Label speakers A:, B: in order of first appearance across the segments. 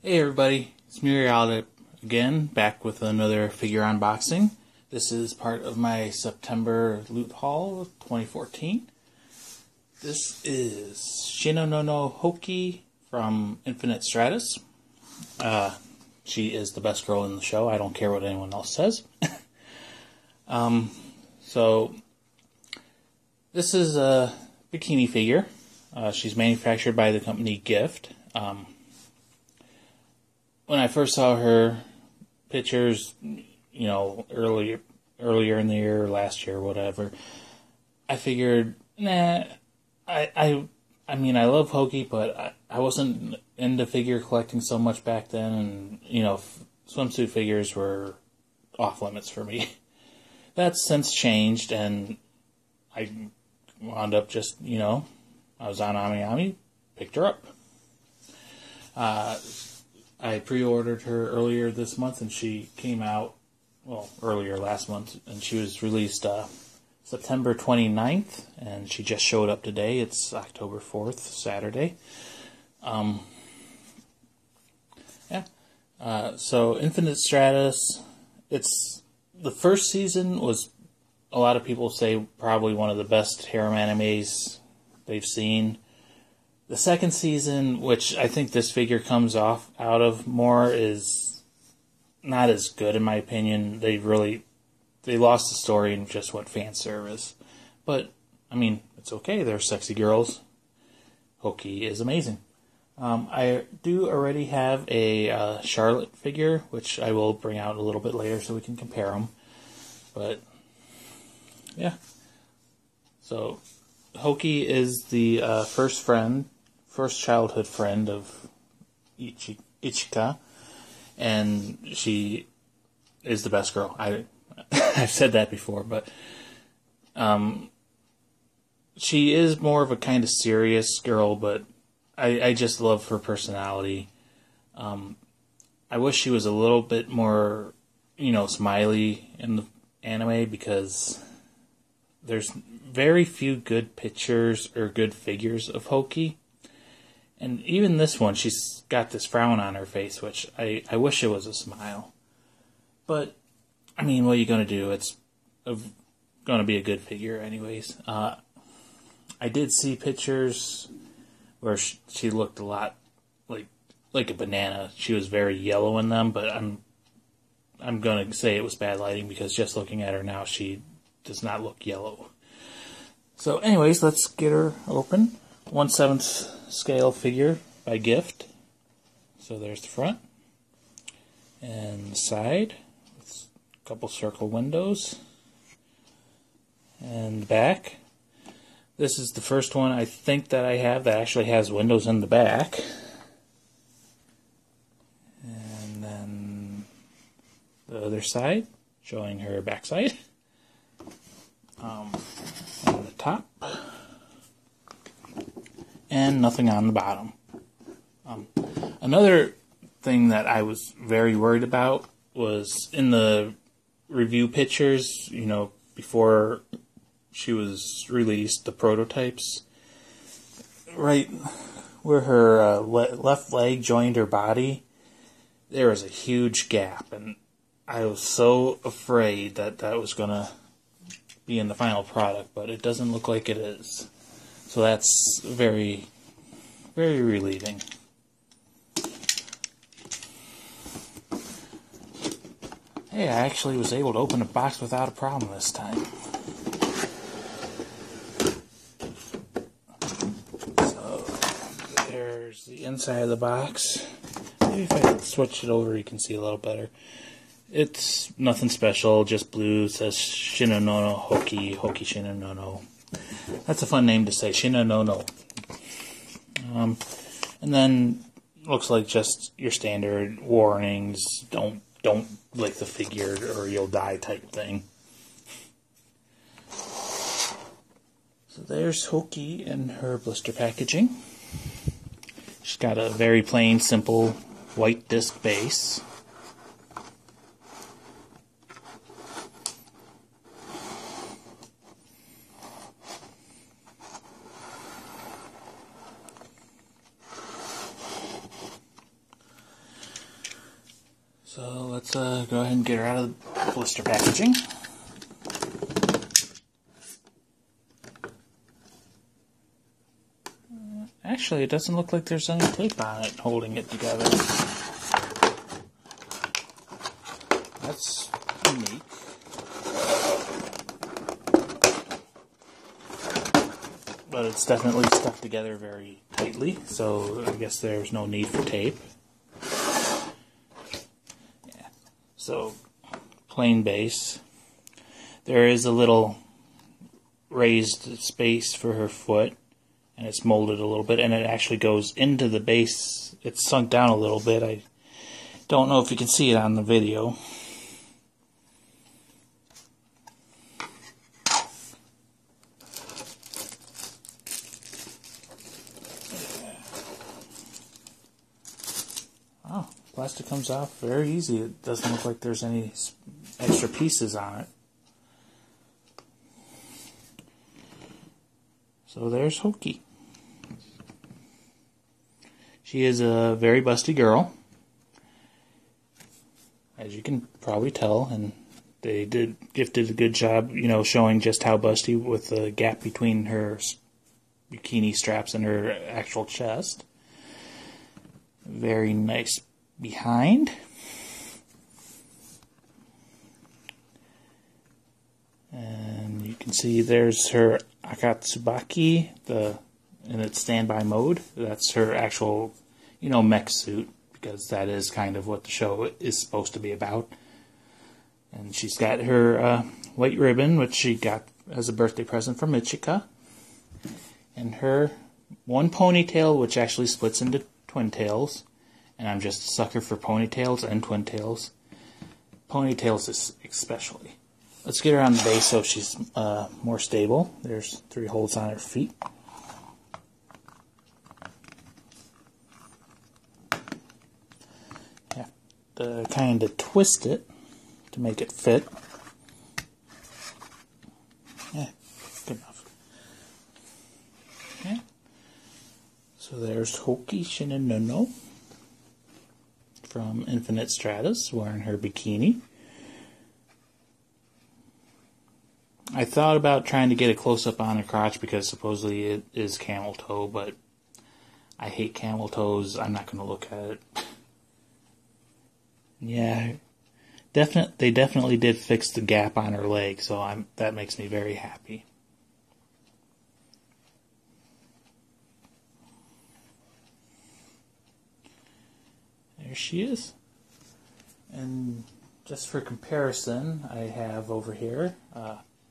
A: Hey everybody, it's Muriel again, back with another figure unboxing. This is part of my September loot haul of 2014. This is Shinonono Houki from Infinite Stratos. She is the best girl in the show, I don't care what anyone else says. So, this is a bikini figure. She's manufactured by the company Gift. When I first saw her pictures, earlier in the year, last year, whatever, I figured, nah, I mean, I love Houki, but I wasn't into figure collecting so much back then, and, swimsuit figures were off limits for me. That's since changed, and I wound up just, I was on AmiAmi, picked her up. I pre-ordered her earlier this month, and she came out, earlier last month, and she was released September 29th, and she just showed up today. It's October 4th, Saturday. So Infinite Stratos, the first season was, a lot of people say, probably one of the best harem animes they've seen. The second season, which I think this figure comes out of more, is not as good in my opinion. They lost the story and just went fan service. But, I mean, it's okay. They're sexy girls. Houki is amazing. I do already have a Charlotte figure, which I will bring out a little bit later so we can compare them. But, yeah. So, Houki is the first childhood friend of Ichika, and she is the best girl. I've said that before, but she is more of a kind of serious girl, but I just love her personality. I wish she was a little bit more, smiley in the anime, because there's very few good pictures or good figures of Houki. And even this one, she's got this frown on her face, which I wish it was a smile. But, I mean, what are you going to do? It's going to be a good figure anyways. I did see pictures where she looked a lot like a banana. She was very yellow in them, but I'm going to say it was bad lighting, because just looking at her now, she does not look yellow. So anyways, let's get her open. 1/7 scale figure by Gift. So there's the front and the side with a couple circle windows, and the back. This is the first one I think that I have that actually has windows in the back. And then the other side, showing her backside. On the top. And nothing on the bottom. Another thing that I was very worried about was in the review pictures, before she was released, the prototypes, right where her left leg joined her body, there was a huge gap, and I was so afraid that was going to be in the final product, but it doesn't look like it is. So that's very, very relieving. Hey, I actually was able to open a box without a problem this time. So, there's the inside of the box. Maybe if I switch it over you can see a little better. It's nothing special, just blue. It says Shinonono Houki, Houki Shinonono. That's a fun name to say, Shinonono. And then looks like just your standard warnings, don't lick the figure or you'll die type thing. So there's Houki in her blister packaging. She's got a very plain, simple white disc base. So let's go ahead and get her out of the blister packaging. Actually, it doesn't look like there's any tape on it holding it together. That's unique. But it's definitely stuck together very tightly, so I guess there's no need for tape. Yeah. So, plain base. There is a little raised space for her foot, and it's molded a little bit, and it actually goes into the base. It's sunk down a little bit. I don't know if you can see it on the video. Oh, plastic comes off very easy. It doesn't look like there's any extra pieces on it. So there's Houki. She is a very busty girl, as you can probably tell, and they did a good job, you know, showing just how busty with the gap between her bikini straps and her actual chest. Very nice behind. And you can see there's her Akatsubaki, in its standby mode. That's her actual, you know, mech suit, because that is kind of what the show is supposed to be about. And she's got her white ribbon, which she got as a birthday present from Ichika. And her one ponytail, which actually splits into twin tails. And I'm just a sucker for ponytails and twin tails. Ponytails especially. Let's get her on the base so she's more stable. There's 3 holes on her feet. Have to kind of twist it to make it fit. Yeah, good enough. Okay. So there's Houki Shinonono from Infinite Stratos wearing her bikini. I thought about trying to get a close-up on her crotch because supposedly it is camel toe, but I hate camel toes. I'm not going to look at it. Yeah, they definitely did fix the gap on her leg, so that makes me very happy. There she is. And just for comparison, I have over here,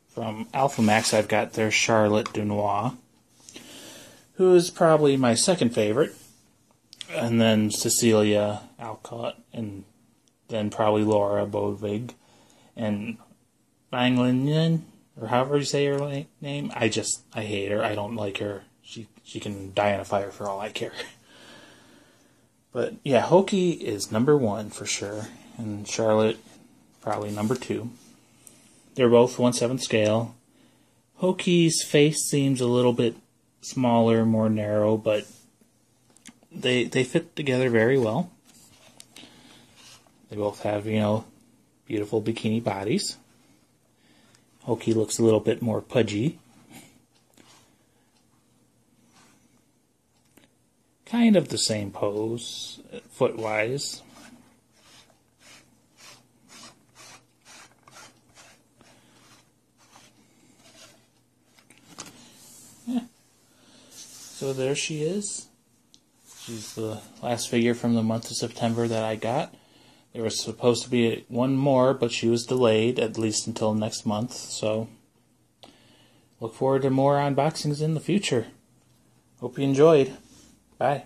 A: from Alpha Max, I've got their Charlotte Dunois, who is probably my second favorite, and then Cecilia Alcott, and then probably Laura Bodvig, and Bang Linyan, or however you say her name. I hate her. I don't like her. She can die in a fire for all I care. But yeah, Houki is number 1 for sure, and Charlotte probably number 2. They're both 1/7 scale. Houki's face seems a little bit smaller, more narrow, but they fit together very well. They both have, you know, beautiful bikini bodies. Houki looks a little bit more pudgy. Kind of the same pose, foot-wise. Yeah. So there she is. She's the last figure from the month of September that I got. There was supposed to be one more, but she was delayed, at least until next month. So, look forward to more unboxings in the future. Hope you enjoyed. Bye.